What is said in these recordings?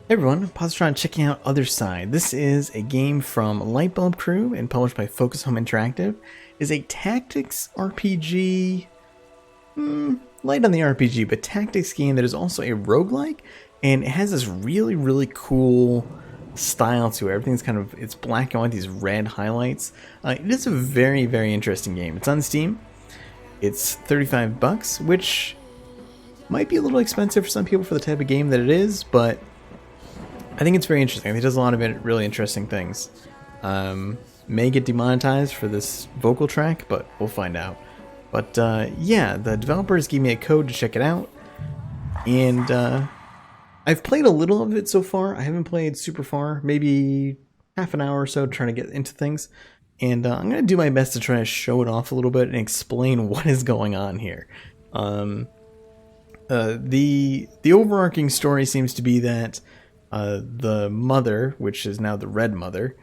Hey everyone, Positron checking out Othercide. This is a game from Lightbulb Crew and published by Focus Home Interactive. It is a tactics RPG, light on the RPG, but tactics game that is also a roguelike, and it has this really cool style to it. Everything's kind of, it's black and white, these red highlights. It is a very interesting game. It's on Steam. It's $35, which might be a little expensive for some people for the type of game that it is, but I think it's very interesting. I think it does a lot of really interesting things. May get demonetized for this vocal track, but we'll find out. But yeah, the developers gave me a code to check it out, and I've played a little of it so far. I haven't played super far, maybe half an hour or so trying to get into things. And I'm going to do my best to try to show it off a little bit and explain what is going on here. The overarching story seems to be that the mother, which is now the Red Mother,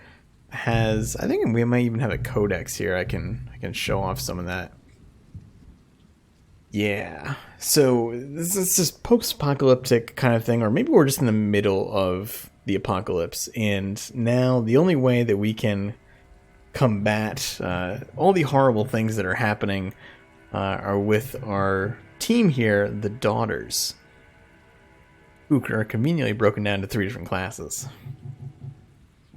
has, I think we might even have a codex here. I can show off some of that. Yeah, so this is just post-apocalyptic kind of thing, or maybe we're just in the middle of the apocalypse, and now the only way that we can combat all the horrible things that are happening are with our team here, the Daughters, who are conveniently broken down to 3 different classes.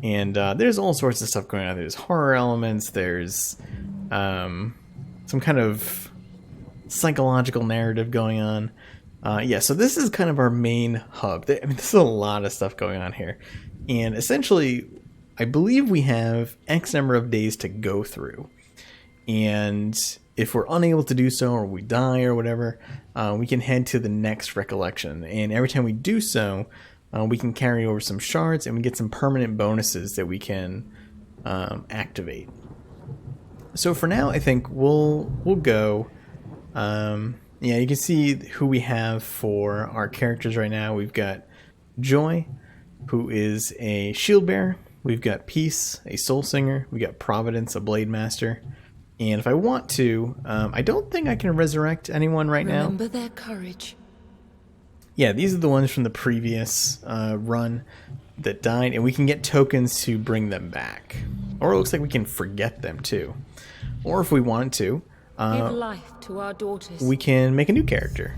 And there's all sorts of stuff going on. There's horror elements, there's some kind of psychological narrative going on. Yeah, so this is kind of our main hub. I mean, there's a lot of stuff going on here. And essentially, I believe we have X number of days to go through. And if we're unable to do so, or we die or whatever, we can head to the next recollection. And every time we do so, we can carry over some shards and we get some permanent bonuses that we can activate. So for now, I think we'll go. Yeah, you can see who we have for our characters right now. We've got Joy, who is a shield bearer. We've got Peace, a soul singer. We got Providence, a blade master. And if I want to, I don't think I can resurrect anyone right now. Remember their courage. Yeah, these are the ones from the previous run that died, and we can get tokens to bring them back. Or it looks like we can forget them too. Or if we want to, Give life to our daughters. we can make a new character.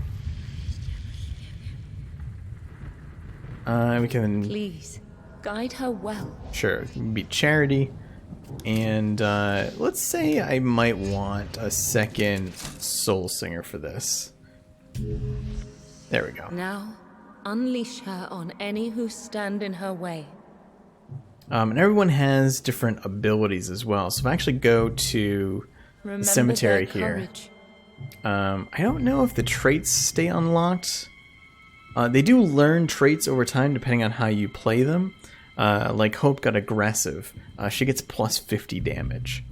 We can... Please, guide her well. Sure, it can be Charity. And let's say I might want a second soul singer for this. There we go. Now, unleash her on any who stand in her way. And everyone has different abilities as well. So if I actually go to Remember the cemetery their here, courage. I don't know if the traits stay unlocked. They do learn traits over time depending on how you play them. Like Hope got aggressive. She gets plus 50 damage.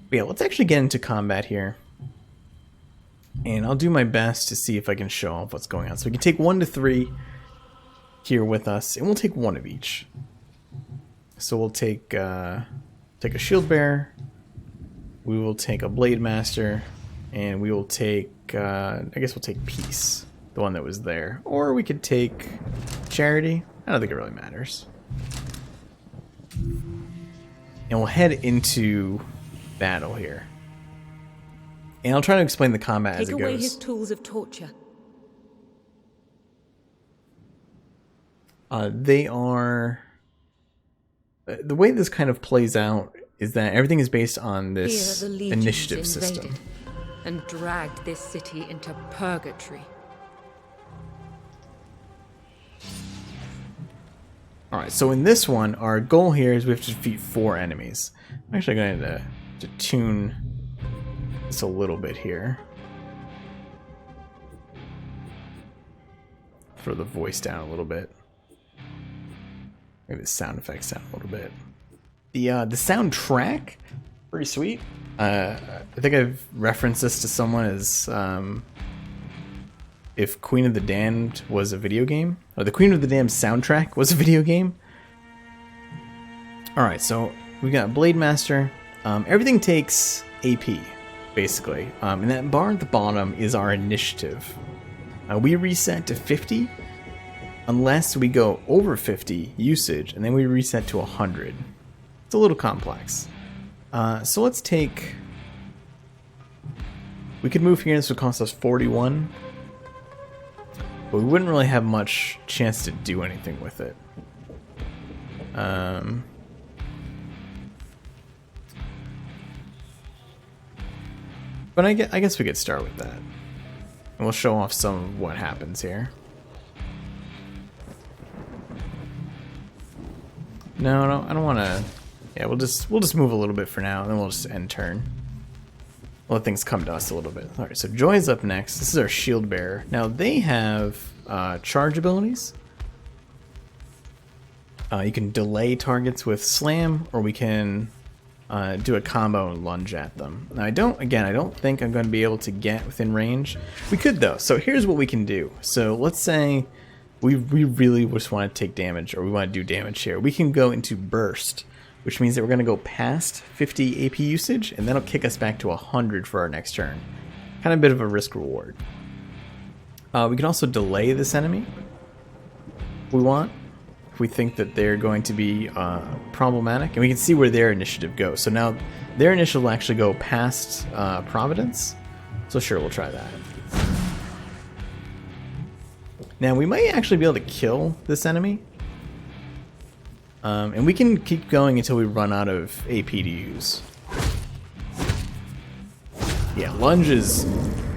But yeah, let's actually get into combat here. And I'll do my best to see if I can show off what's going on. So we can take 1 to 3 here with us, and we'll take one of each. So we'll take a shield bearer. We will take a blade master, and we will take I guess we'll take Peace, the one that was there, or we could take Charity. I don't think it really matters. And we'll head into battle here. And I'll try to explain the combat as it Take away goes. his tools of torture. They are... The way this kind of plays out is that everything is based on this Here the legions initiative system. invaded and dragged this city into purgatory. Alright, so in this one, our goal here is we have to defeat 4 enemies. I'm actually going to tune this a little bit here. Throw the voice down a little bit. Maybe the sound effects down a little bit. The soundtrack, pretty sweet. I think I've referenced this to someone as if Queen of the Damned was a video game, or the Queen of the Damned soundtrack was a video game. Alright, so we got Blade Master. Everything takes AP, basically. And that bar at the bottom is our initiative. We reset to 50, unless we go over 50 usage, and then we reset to 100. It's a little complex. So let's take... We could move here, this would cost us 41. But we wouldn't really have much chance to do anything with it. But I guess we could start with that. And we'll show off some of what happens here. No, I don't want to... Yeah, we'll just move a little bit for now, and then we'll just end turn. We'll let things come to us a little bit. Alright, so Joy's up next. This is our shield bearer. Now, they have charge abilities. You can delay targets with slam, or we can do a combo and lunge at them. Now, I don't think I'm going to be able to get within range. We could, though. So here's what we can do. So let's say we really just want to take damage, or we want to do damage here. We can go into burst, which means that we're going to go past 50 AP usage, and that'll kick us back to 100 for our next turn. Kind of a bit of a risk reward. We can also delay this enemy if we want, if we think that they're going to be problematic, and we can see where their initiative goes. So now their initiative will actually go past Providence, so sure, we'll try that. Now we might actually be able to kill this enemy, and we can keep going until we run out of AP to use. Yeah, lunge is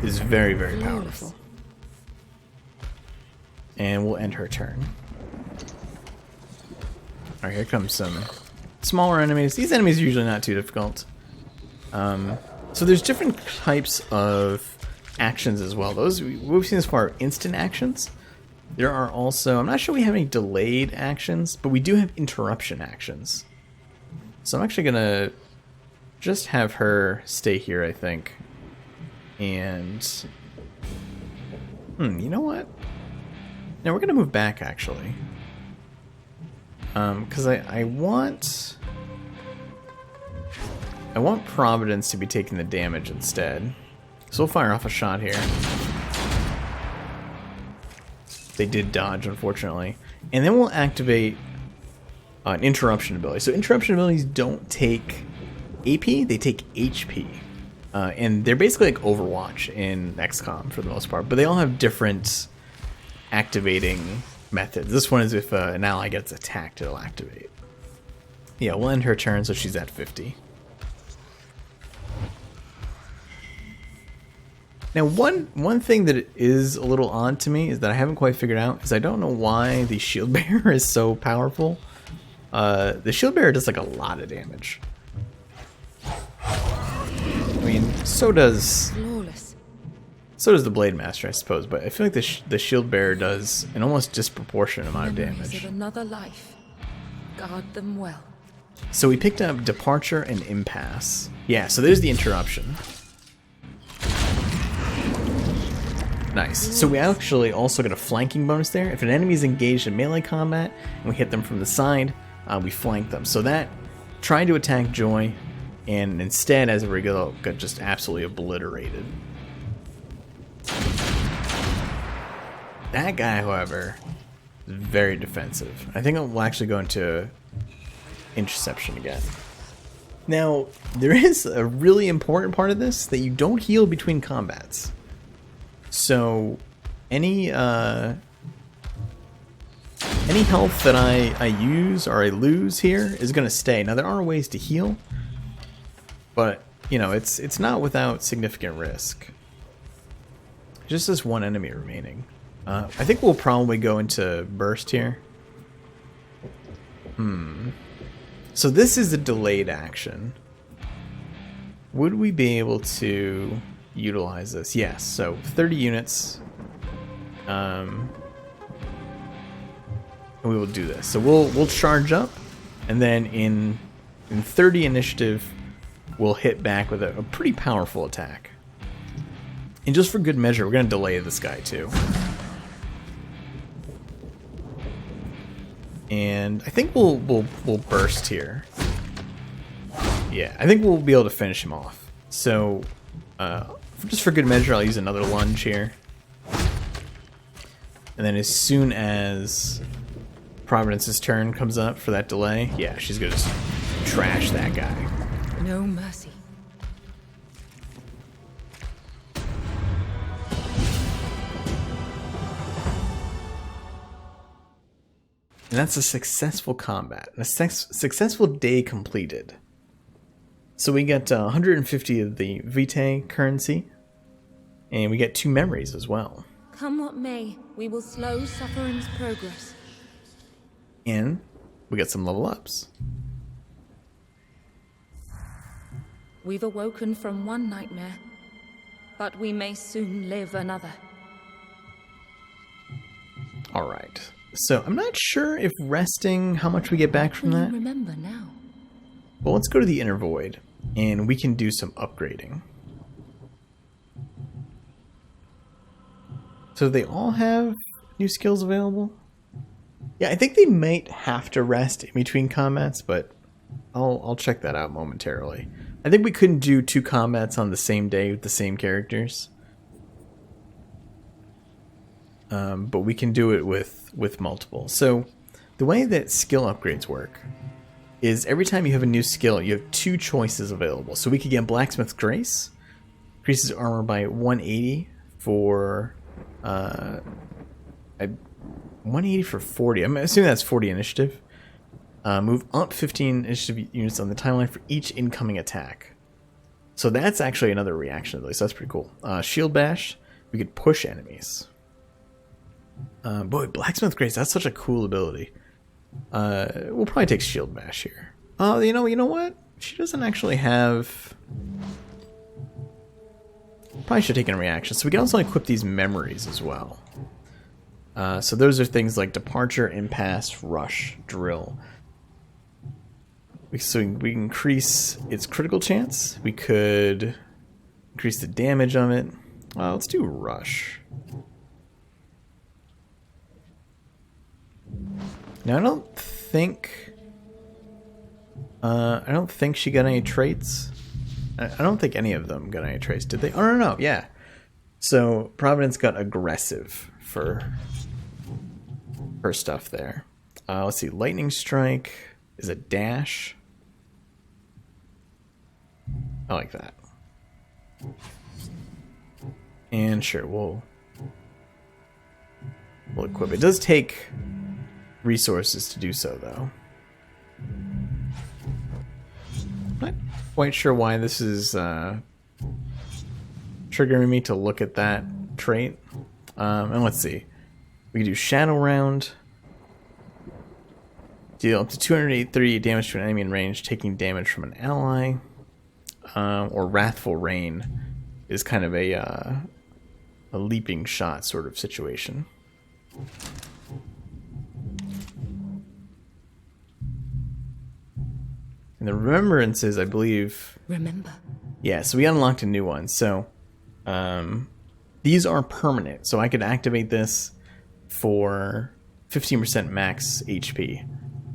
very, very powerful. And we'll end her turn. Alright, here comes some smaller enemies. These enemies are usually not too difficult. So there's different types of actions as well. Those we've seen as far instant actions. There are also, I'm not sure we have any delayed actions, but we do have interruption actions. So I'm actually gonna just have her stay here, I think. And you know what? Now we're gonna move back actually. Because I want Providence to be taking the damage instead. So we'll fire off a shot here. They did dodge, unfortunately. And then we'll activate an interruption ability. So interruption abilities don't take AP, they take HP. And they're basically like Overwatch in XCOM for the most part. But they all have different activating methods. This one is if an ally gets attacked, it'll activate. Yeah, we'll end her turn so she's at 50. Now, one thing that is a little odd to me is that I haven't quite figured out is I don't know why the shield bearer is so powerful. The shield bearer does like a lot of damage. I mean, so does the Blade Master, I suppose, but I feel like the shield bearer does an almost disproportionate amount of damage. Of another life. Guard them well. So we picked up Departure and Impasse. Yeah, so there's the interruption. Nice. So we actually also get a flanking bonus there. If an enemy is engaged in melee combat and we hit them from the side, we flank them. So that tried to attack Joy, and instead, as a result, got just absolutely obliterated. That guy, however, is very defensive. I think we'll actually go into interception again. Now, there is a really important part of this that you don't heal between combats. So, any health that I use or I lose here is going to stay. Now, there are ways to heal, but, you know, it's not without significant risk. Just this one enemy remaining. I think we'll probably go into burst here. So this is a delayed action. Would we be able to utilize this? Yes. So 30 units. And we will do this. So we'll charge up, and then in 30 initiative, we'll hit back with a pretty powerful attack. And just for good measure, we're going to delay this guy too. And I think we'll burst here. Yeah, I think we'll be able to finish him off. So, just for good measure, I'll use another lunge here. And then as soon as Providence's turn comes up for that delay, yeah, she's gonna just trash that guy. No mercy. And that's a successful combat, a successful day completed. So we get 150 of the Vitae currency, and we get 2 memories as well. Come what may, we will slow suffering's progress. And we get some level ups. We've awoken from one nightmare, but we may soon live another. Alright, so I'm not sure if resting, how much we get back from that. Remember now. Well, let's go to the Inner Void, and we can do some upgrading. So they all have new skills available? Yeah, I think they might have to rest in between combats, but I'll check that out momentarily. I think we couldn't do 2 combats on the same day with the same characters. But we can do it with multiple. So the way that skill upgrades work is every time you have a new skill, you have 2 choices available. So we could get Blacksmith's Grace, increases armor by 180 for 180 for 40. I'm assuming that's 40 initiative. Move up 15 initiative units on the timeline for each incoming attack. So that's actually another reaction ability, so that's pretty cool. Shield Bash, we could push enemies. Boy, Blacksmith Grace, that's such a cool ability. We'll probably take Shield Bash here. Oh, you know what? She doesn't actually have... Probably should take a reaction. So we can also equip these memories as well. So those are things like Departure, Impasse, Rush, Drill. So we can increase its critical chance. We could increase the damage on it. Let's do Rush. Now I don't think she got any traits. I don't think any of them got any traits, did they? Oh no, yeah. So Providence got aggressive for her stuff there. Let's see, Lightning Strike is a dash. I like that. And sure, we'll equip it. It does take resources to do so, though. Not quite sure why this is triggering me to look at that trait. And let's see. We can do Shadow Round. Deal up to 283 damage to an enemy in range, taking damage from an ally. Or Wrathful Rain is kind of a leaping shot sort of situation. And the Remembrances, I believe... Remember. Yeah, so we unlocked a new one. So these are permanent. So I could activate this for 15% max HP.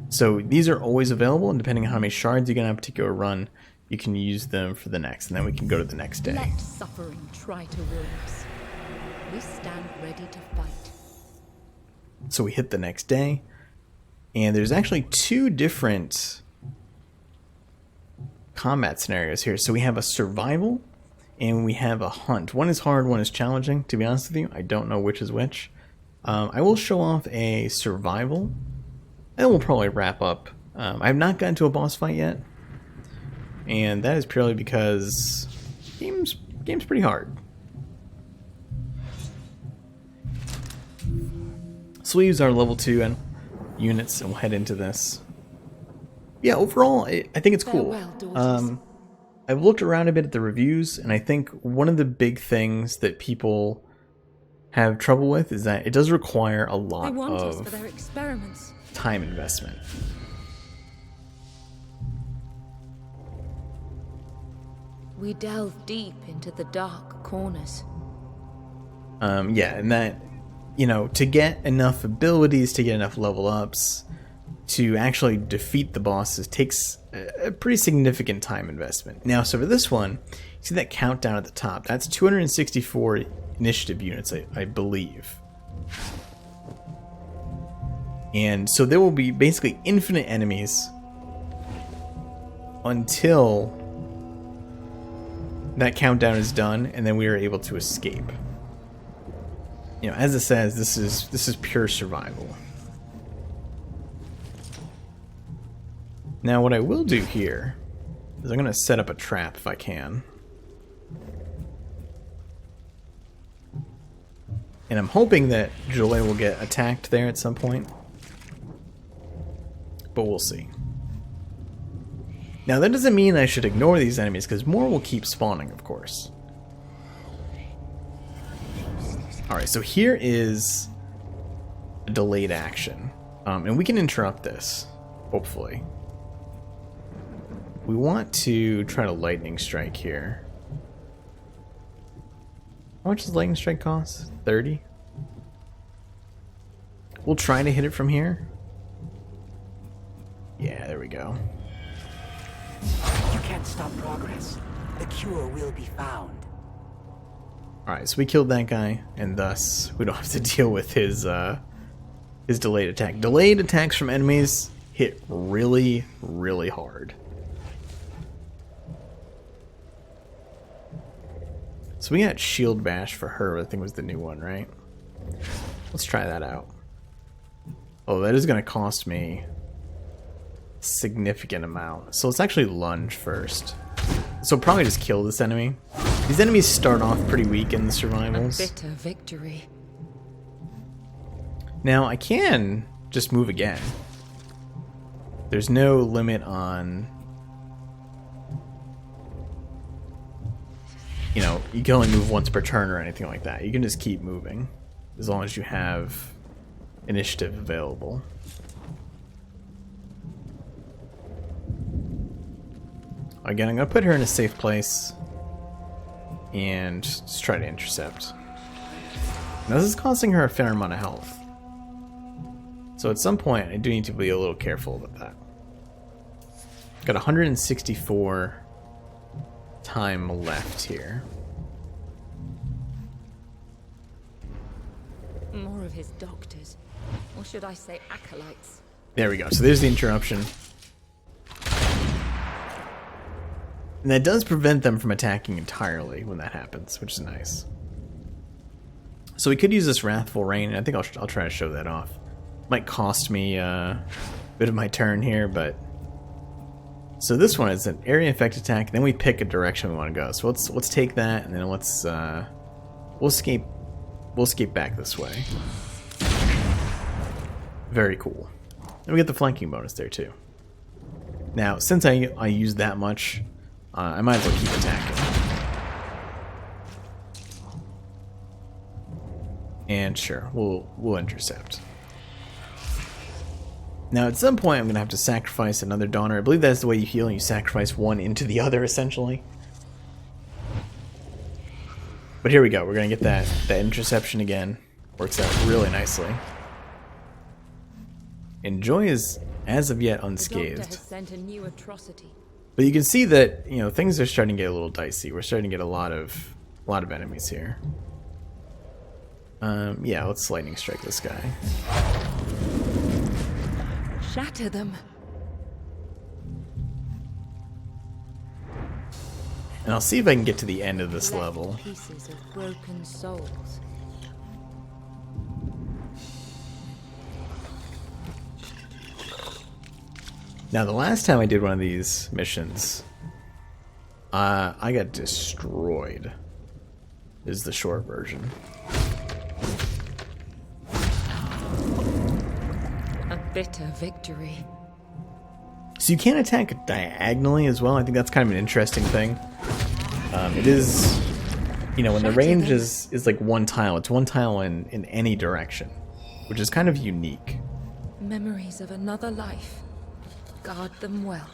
So these are always available, and depending on how many shards you get on a particular run, you can use them for the next, and then we can go to the next day. Let suffering try to ruin us. We stand ready to fight. So we hit the next day, and there's actually 2 different combat scenarios here. So we have a survival, and we have a hunt. One is hard, one is challenging. To be honest with you, I don't know which is which. I will show off a survival, and we'll probably wrap up. I have not gotten to a boss fight yet, and that is purely because game's pretty hard. So we use our level 2 units, and we'll head into this. Yeah, overall, I think it's cool. I've looked around a bit at the reviews, and I think one of the big things that people have trouble with is that it does require a lot of for their experiments. Time investment. We delve deep into the dark corners. Yeah, and that, to get enough abilities, to get enough level ups, to actually defeat the bosses takes a pretty significant time investment. Now, so for this one, you see that countdown at the top. That's 264 initiative units, I believe. And so there will be basically infinite enemies until that countdown is done, and then we are able to escape. You know, as it says, this is pure survival. Now what I will do here is I'm going to set up a trap if I can. And I'm hoping that Joy will get attacked there at some point. But we'll see. Now that doesn't mean I should ignore these enemies, because more will keep spawning, of course. Alright, so here is a delayed action. And we can interrupt this, hopefully. We want to try to lightning strike here. How much does lightning strike cost? 30? We'll try to hit it from here. Yeah, there we go. You can't stop progress. The cure will be found. Alright, so we killed that guy, and thus we don't have to deal with his delayed attack. Delayed attacks from enemies hit really, really hard. So we got Shield Bash for her, I think was the new one, right? Let's try that out. Oh, that is going to cost me a significant amount. So let's actually lunge first. So probably just kill this enemy. These enemies start off pretty weak in the survivals. A bitter victory. Now I can just move again. There's no limit on... You know, you can only move once per turn or anything like that. You can just keep moving as long as you have initiative available. Again, I'm going to put her in a safe place and just try to intercept. Now this is costing her a fair amount of health. So at some point I do need to be a little careful with that. Got 164 time left here. More of his doctors. Or should I say acolytes? There we go. So there's the interruption. And that does prevent them from attacking entirely when that happens, which is nice. So we could use this Wrathful Rain, and I think I'll try to show that off. Might cost me a bit of my turn here, but... So this one is an area effect attack, and then we pick a direction we want to go. So let's take that, and then let's we'll escape back this way. Very cool. And we get the flanking bonus there too. Now, since I use that much, I might as well keep attacking. And sure, we'll intercept. Now, at some point, I'm going to have to sacrifice another Donner. I believe that's the way you heal. You sacrifice one into the other, essentially. But here we go. We're going to get that interception again. Works out really nicely. And Joy is, as of yet, unscathed. The doctor has sent a new atrocity. But you can see that, you know, things are starting to get a little dicey. We're starting to get a lot of enemies here. Yeah, let's lightning strike this guy. Shatter them. And I'll see if I can get to the end of this Left level. Pieces of broken souls. Now, the last time I did one of these missions, I got destroyed, is the short version. A bitter victory. So you can attack diagonally as well. I think that's kind of an interesting thing. It is, you know, when the range is like one tile, it's one tile in any direction, which is kind of unique. Memories of another life. Guard them well.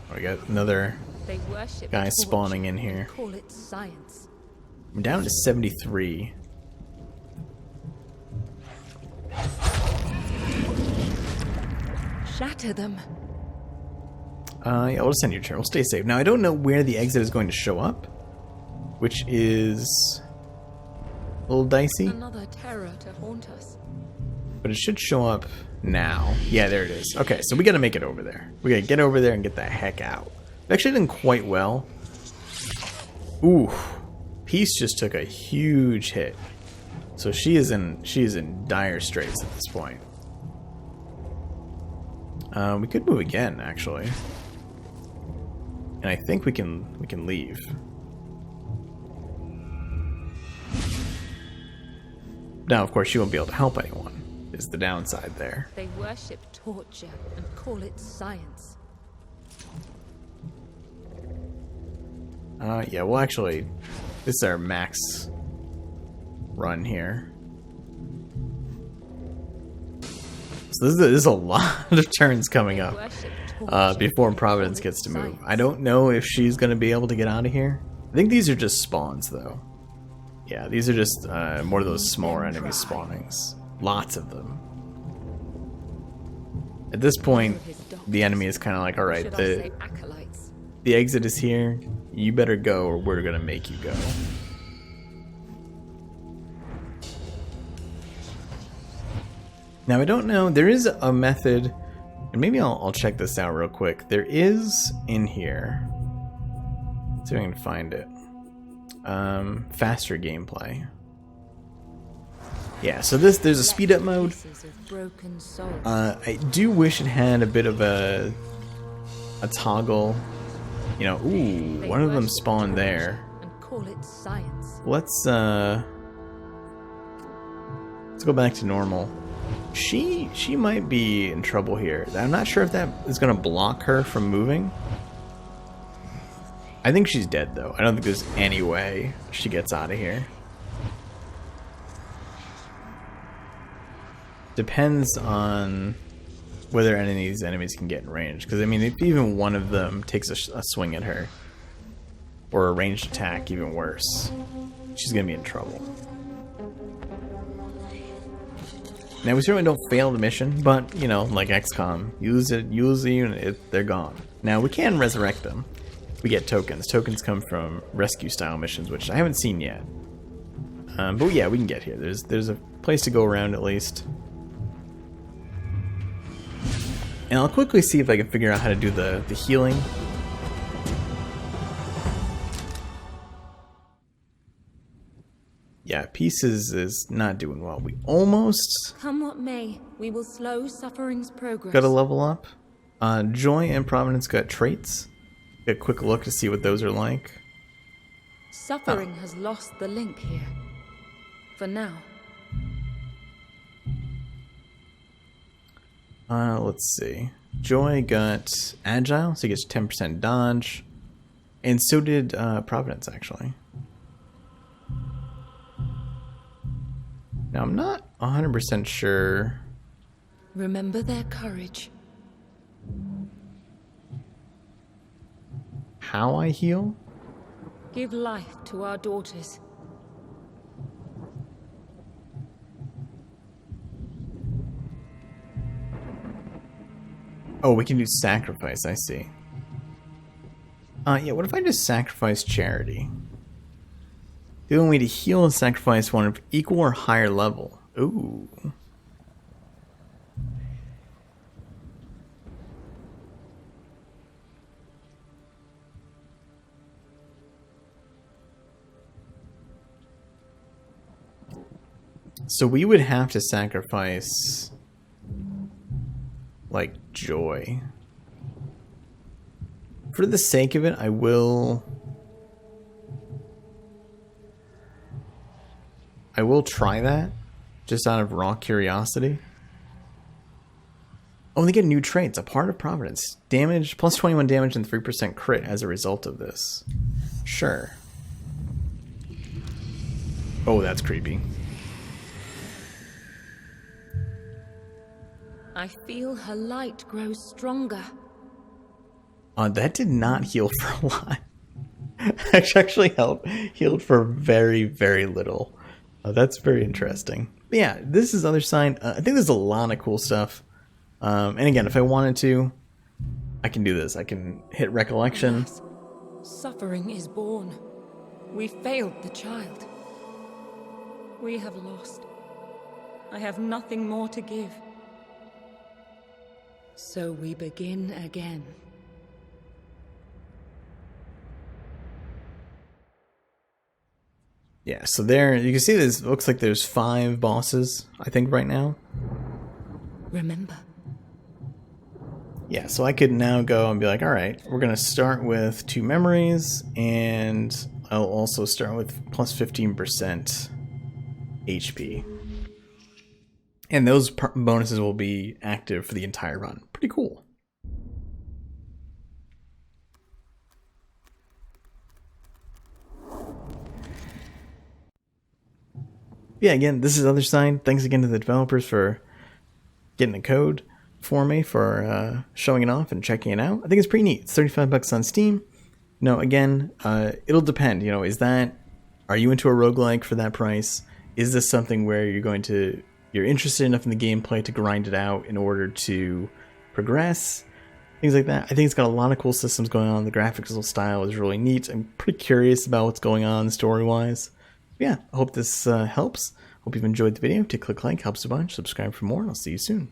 Oh, we got another They worship guy torch spawning in here. and call it science. I'm down to 73. Shatter them. Yeah, we'll just send you a turn. We'll stay safe. Now, I don't know where the exit is going to show up, which is a little dicey. Another terror to haunt us. But it should show up now. Yeah, there it is. Okay, so we gotta make it over there. We gotta get over there and get the heck out. It actually did quite well. Ooh, Peace just took a huge hit. So she is in dire straits at this point. We could move again, actually. And I think we can leave. Now, of course, she won't be able to help anyone. Is the downside there. They worship torture and call it science. Yeah, well, actually, this is our max run here. So this is a lot of turns coming up before Providence gets to move. I don't know if she's going to be able to get out of here. I think these are just spawns, though. Yeah, these are just more of those smaller enemy spawnings. Lots of them. At this point, the enemy is kind of like, alright, the exit is here. You better go or we're going to make you go. Now, I don't know. There is a method, and maybe I'll check this out real quick. There is in here. Let's see if I can find it. Faster gameplay. Yeah, so there's a speed up mode. I do wish it had a bit of a toggle. You know, ooh, one of them spawned there. Let's go back to normal. She might be in trouble here. I'm not sure if that is going to block her from moving. I think she's dead, though. I don't think there's any way she gets out of here. Depends on whether any of these enemies can get in range. Because, I mean, if even one of them takes a swing at her, or a ranged attack, even worse, she's going to be in trouble. Now, we certainly don't fail the mission, but, you know, like XCOM, you lose the unit, they're gone. Now, we can resurrect them. We get tokens. Tokens come from rescue-style missions, which I haven't seen yet. But yeah, we can get here. There's a place to go around at least. And I'll quickly see if I can figure out how to do the healing. Yeah, Peace is not doing well. We almost... Come what may, we will slow suffering's progress. Got to level up. Joy and Providence got traits. Get a quick look to see what those are like. Suffering has lost the link here. For now. Let's see. Joy got Agile, so he gets 10% dodge. And so did Providence, actually. Now, I'm not 100% sure. Remember their courage. How I heal? Give life to our daughters. Oh, we can do sacrifice, I see. Yeah, what if I just sacrifice charity? The only way to heal is sacrifice one of equal or higher level. Ooh. So we would have to sacrifice, like, Joy. For the sake of it, I will try that, just out of raw curiosity. Oh, they get new traits. A part of Providence. Damage, plus 21 damage and 3% crit as a result of this. Sure. Oh, that's creepy. I feel her light grow stronger. That did not heal for a lot. Actually healed for very, very little. That's very interesting. But yeah, this is Othercide. I think there's a lot of cool stuff. And again, if I wanted to, I can do this. I can hit recollection. Alas, suffering is born. We failed the child. We have lost. I have nothing more to give. So we begin again. Yeah, so there, you can see this looks like there's 5 bosses, I think, right now. Remember. Yeah, so I could now go and be like, alright, we're going to start with 2 memories, and I'll also start with plus 15% HP. And those bonuses will be active for the entire run. Pretty cool. Yeah, again, this is Othercide. Thanks again to the developers for getting the code for me, for showing it off and checking it out. I think it's pretty neat. It's $35 on Steam. Again, it'll depend. Are you into a roguelike for that price? Is this something where you're interested enough in the gameplay to grind it out in order to progress? Things like that. I think it's got a lot of cool systems going on. The graphical style is really neat. I'm pretty curious about what's going on story-wise. Yeah, I hope this helps. Hope you've enjoyed the video. Click like, helps a bunch. Subscribe for more, and I'll see you soon.